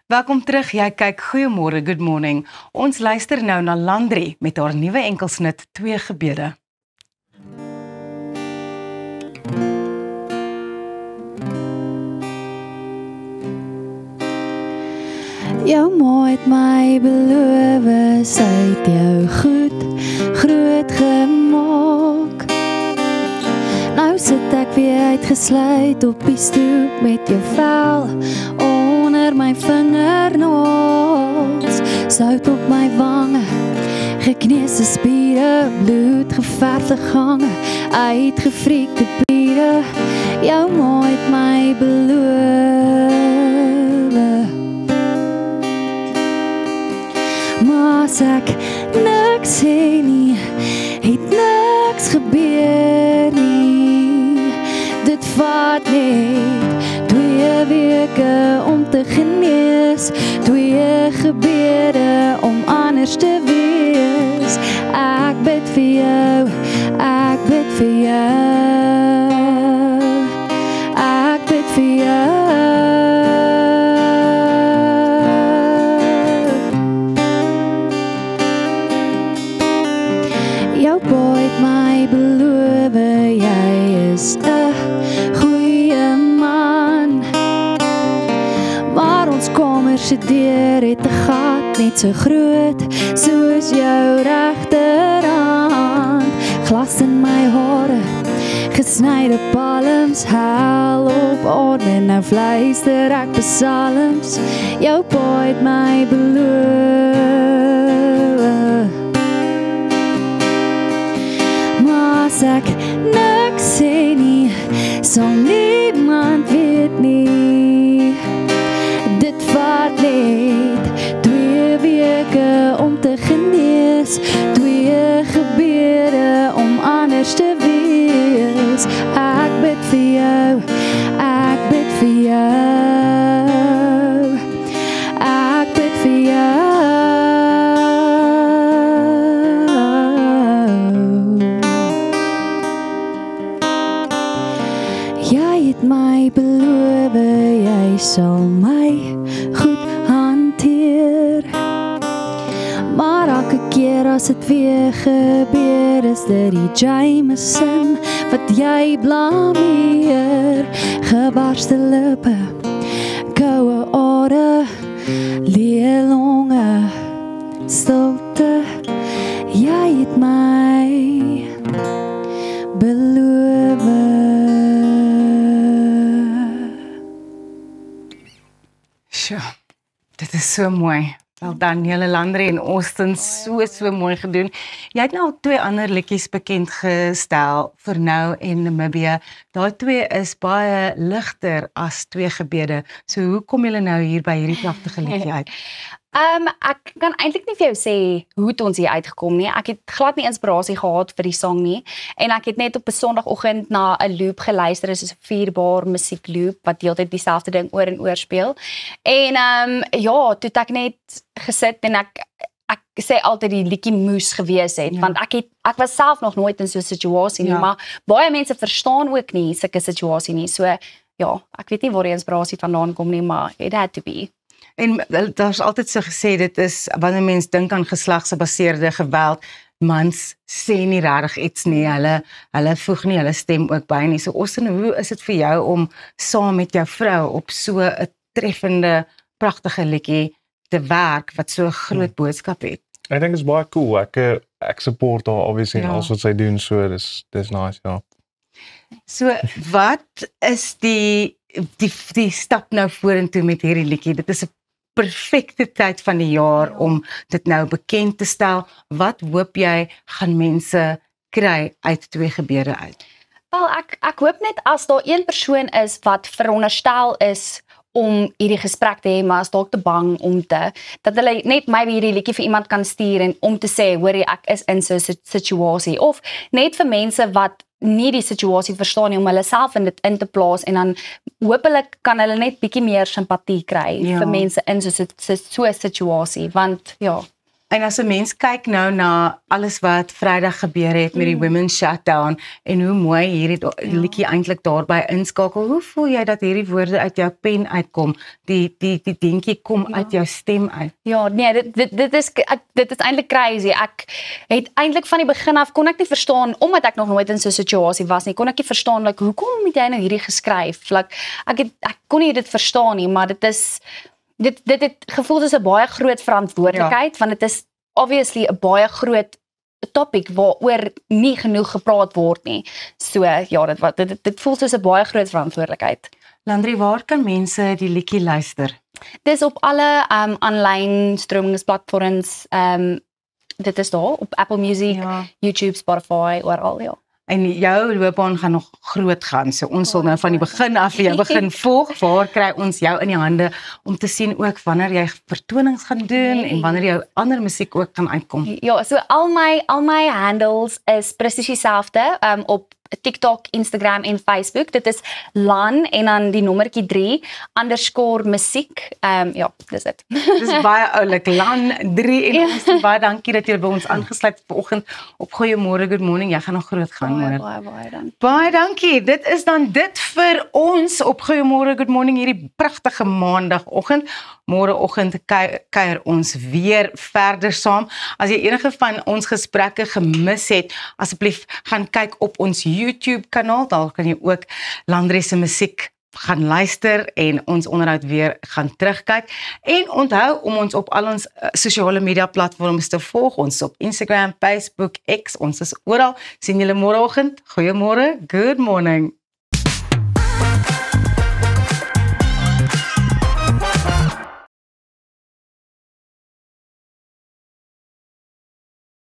Welkom terug, jy kyk Goeiemôre, good morning. Ons luister nou na Landry met haar nuwe enkelsnit 2 gebede. Jou ma het my beloof, sy het jou goed, groot gemaak. Nou sit ek weer uitgesluit op die stoep met jou vel onder my vingernaels, sout op my wange, gekneusde spiere, bloed geverfde gange, uitgevriekte piere. Jou ma het my beloof. Maar as ek niks sê nie, het niks gebeur nie. Dit vat net 2 weke om te genees, 2 gebede om anders te wees. Ek bid vir jou, ek bid vir jou, ek bid vir jou. Jou pa het my beloof, jy is 'n goeie man. Maar ons kamer se deur het 'n gat net so groot soos jou regterhand. Glas in my hare, gesnyde palms, hel op aarde, nou fluister ek psalms. Jou pa het my beloof. Maar as ek niks sê nie, sal niemand weet nie. Dit vat net 2 weke om te genees, 2 gebede om anders te wees. Ek bid vir jou, ek bid vir jou, ek bid vir jou. Jy het my beloof, jy sal my goed hanteer. Maar elke keer as dit weer gebeur, is dit die Jameson wat jy blameer. Gebarste lippe, koue ore, leë longe, stilte. Jy het my beloof. Sjoe, dit is so mooi. Wel Danielle Landry en Austin, so mooi gedoen. Jy het nou al 2 ander liedjies bekend gestel vir nou en Namibië. Daai 2 is baie ligter as 2 gebede. So hoe kom julle nou hier by hierdie pragtige liedjie uit? Ek kan eintlik nie vir jou sê hoe het ons hier uitgekom nie. Ek het glad nie inspirasie gehad vir die sang nie. En ek het net op 'n Sondagoggend na 'n loop geluister, is 'n 4-bar musiekloop wat heeltyd dieselfde ding oor en oor speel. En ja, toe het ek net gesit en ek sê altyd die liedjie moes gewees het, Ja. want ek was self nog nooit in so 'n situasie nie, Ja. maar baie mense verstaan ook nie sulke situasie nie. So ja, ek weet nie waar die inspirasie vandaan kom nie, maar it had to be. En daar's altyd so gesê, dit is, wanneer mens dink aan geslagsgebaseerde geweld, mans sê nie regtig iets nie, hulle voeg nie hulle stem ook by nie. So Austin, hoe is dit vir jou om saam met jou vrou op so 'n treffende, pragtige liedjie te werk, wat so 'n groot boodskap het? Ek dink dit is baie cool. Ek support haar obviously in Ja. alles wat sy doen, so dis nice, ja. So wat is die stap nou vorentoe met hierdie liedjie? Dit is 'n perfekte tyd van die jaar om dit nou bekend te stel. Wat hoop jy gaan mense kry uit 2 gebede uit? Wel, ek hoop net as daar een persoon is wat veronderstel is om hierdie gesprek te hê, maar is dalk te bang om dat hulle net maybe hierdie liedjie vir iemand kan stuur en om te sê, hoorie, ek is in so 'n situasie, of net vir mense wat nie die situasie verstaan nie, om hulle self in dit in te plaas, en dan hopelik kan hulle net bietjie meer simpatie kry Ja. vir mense in so 'n situasie, want ja. En as 'n mens kyk nou na alles wat Vrydag gebeur het met die Women's Shutdown en hoe mooi hierdie liedjie eintlik daarbey inskakel, hoe voel jy dat hierdie woorde uit jou pen uitkom, die dingetjie kom uit jou stem uit? Ja, nee, dit is eintlik crazy. Ek het eintlik van die begin af kon ek nie verstaan, omdat ek nog nooit in so 'n situasie was nie, kon ek nie verstaan like hoekom het jy nou hierdie geskryf? Like ek kon nie dit verstaan nie, maar dit het gevoel soos 'n baie groot verantwoordelikheid, want dit is obviously 'n baie groot topic waaroor nie genoeg gepraat word nie. So ja, dit voel soos 'n baie groot verantwoordelikheid. Landry, waar kan mense die liedjie luister? Dis op alle online streamingsplatforms. Dit is daar op Apple Music, YouTube, Spotify, oral, ja. En jou loopbaan gaan nog groot gaan. So ons sal nou van die begin af jou begin volg. Waar kry ons jou in die hande om te sien ook wanneer jy vertonings gaan doen en wanneer jou ander musiek ook gaan uitkom? Ja, so al my handles is presies dieselfde op TikTok, Instagram en Facebook. Dit is LAN en dan die nommertjie 3 _musiek. Ja, dis dit. Dis baie oulik. LAN 3 en ons baie dankie dat jy by ons aangesluit het vanoggend op Goeiemôre, Good Morning. Jy gaan nog groot gaan, hoor. Baie dankie. Baie dankie. Dit is dan dit vir ons op Goeiemôre, Good Morning hierdie pragtige maandagoggend. Môreoggend kuier ons weer verder saam. As jy enige van ons gesprekke gemis het, asseblief gaan kyk op ons YouTube kanaal. Daar kan jy ook Landry se musiek gaan luister en ons onderhoud weer gaan terugkyk. En onthou om ons op al ons sosiale media platforms te volg. Ons op Instagram, Facebook, X, ons is oral. Sien julle môreoggend. Goeiemôre, good morning.